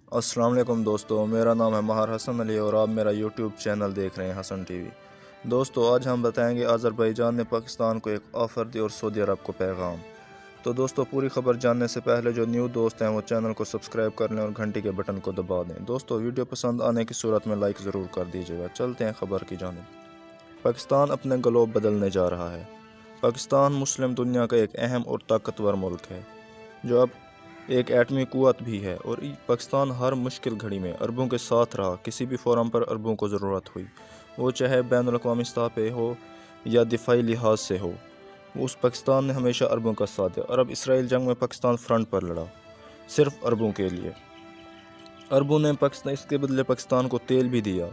السلام علیکم دوستو، میرا نام ہے ماہر حسن علی اور آپ میرا یوٹیوب چینل دیکھ رہے ہیں حسن ٹی وی۔ دوستو آج ہم بتائیں گے آذربائیجان نے پاکستان کو ایک آفر دی اور سعودی عرب کو پیغام۔ تو دوستو پوری خبر جاننے سے پہلے جو نیو دوست ہیں وہ چینل کو سبسکرائب کر لیں اور گھنٹی کے بٹن کو دبا دیں۔ دوستو ویڈیو پسند آنے کی صورت میں لائک ضرور کر دیجیے گا۔ چلتے ہیں خبر کی جانب۔ پاکستان اپنے گلوب بدلنے جا رہا ہے۔ پاکستان مسلم دنیا کا ایک اہم اور طاقتور ملک ہے جو اب ایک ایٹمی قوت بھی ہے، اور پاکستان ہر مشکل گھڑی میں عربوں کے ساتھ رہا۔ کسی بھی فورم پر عربوں کو ضرورت ہوئی، وہ چاہے بین الاقوامی سطح پہ ہو یا دفاعی لحاظ سے ہو، اس پاکستان نے ہمیشہ عربوں کا ساتھ دیا۔ عرب اسرائیل جنگ میں پاکستان فرنٹ پر لڑا، صرف عربوں کے لیے۔ عربوں نے اس کے بدلے پاکستان کو تیل بھی دیا،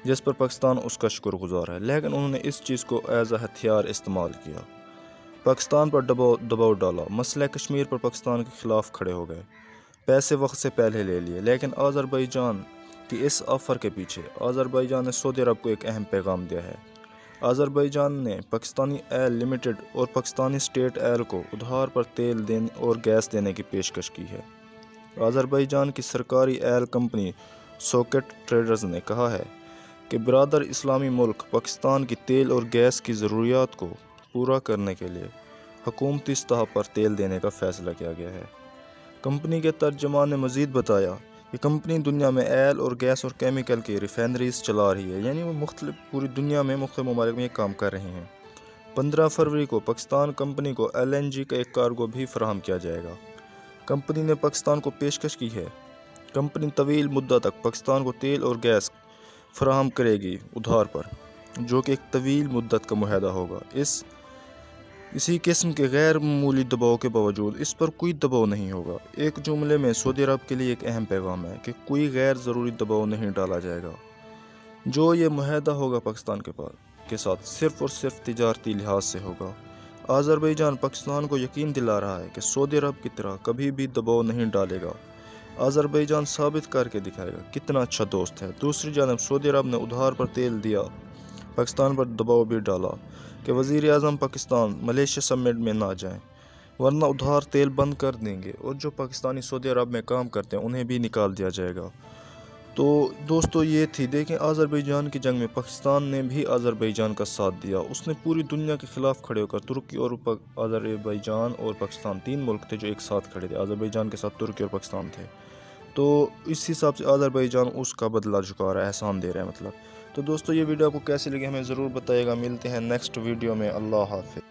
جس پر پاکستان اس کا شکر گزار ہے، لیکن انہوں نے اس چیز کو ایز اے ہتھیار استعمال کیا، پاکستان پر دباؤ ڈالا، مسئلہ کشمیر پر پاکستان کے خلاف کھڑے ہو گئے، پیسے وقت سے پہلے لے لیے۔ لیکن آذربائیجان کی اس آفر کے پیچھے آذربائیجان نے سعودی عرب کو ایک اہم پیغام دیا ہے۔ آذربائیجان نے پاکستانی ایل لمیٹڈ اور پاکستانی اسٹیٹ ایل کو ادھار پر تیل دینے اور گیس دینے کی پیشکش کی ہے۔ آذربائیجان کی سرکاری ایل کمپنی سوکیٹ ٹریڈرز نے کہا ہے کہ برادر اسلامی ملک پاکستان کی تیل اور گیس کی ضروریات کو پورا کرنے کے لیے حکومتی سطح پر تیل دینے کا فیصلہ کیا گیا ہے۔ کمپنی کے ترجمان نے مزید بتایا کہ کمپنی دنیا میں ایل اور گیس اور کیمیکل کی ریفائنریز چلا رہی ہے، یعنی وہ پوری دنیا میں مختلف ممالک میں یہ کام کر رہی ہیں۔ 15 فروری کو پاکستان کمپنی کو LNG کا ایک کارگو بھی فراہم کیا جائے گا۔ کمپنی نے پاکستان کو پیشکش کی ہے۔ کمپنی طویل مدت تک پاکستان کو تیل اور گیس فراہم کرے گی ادھار پر، جو کہ ایک طویل مدت کا معاہدہ ہوگا۔ اسی قسم کے غیر معمولی دباؤ کے باوجود اس پر کوئی دباؤ نہیں ہوگا۔ ایک جملے میں سعودی عرب کے لیے ایک اہم پیغام ہے کہ کوئی غیر ضروری دباؤ نہیں ڈالا جائے گا۔ جو یہ معاہدہ ہوگا پاکستان کے ساتھ صرف اور صرف تجارتی لحاظ سے ہوگا۔ آذربائیجان پاکستان کو یقین دلا رہا ہے کہ سعودی عرب کی طرح کبھی بھی دباؤ نہیں ڈالے گا۔ آذربائیجان ثابت کر کے دکھائے گا کتنا اچھا دوست ہے۔ دوسری جانب سعودی عرب نے ادھار پر تیل دیا، پاکستان پر دباؤ بھی ڈالا کہ وزیر اعظم پاکستان ملیشیا سمٹ میں نہ جائیں، ورنہ ادھار تیل بند کر دیں گے، اور جو پاکستانی سعودی عرب میں کام کرتے ہیں انہیں بھی نکال دیا جائے گا۔ تو دوستو یہ تھی، دیکھیں آذربائیجان کی جنگ میں پاکستان نے بھی آذربائیجان کا ساتھ دیا۔ اس نے پوری دنیا کے خلاف کھڑے ہو کر ترکی اور آذربائیجان اور پاکستان 3 ملک تھے جو ایک ساتھ کھڑے تھے۔ آذربائیجان کے ساتھ ترکی اور پاکستان تھے، تو اس حساب سے آذربائیجان اس کا بدلہ چکا رہا ہے، احسان دے رہا ہے مطلب۔ تو دوستو یہ ویڈیو آپ کو کیسی لگی ہمیں ضرور بتائیے گا۔ ملتے ہیں نیکسٹ ویڈیو میں، اللہ حافظ۔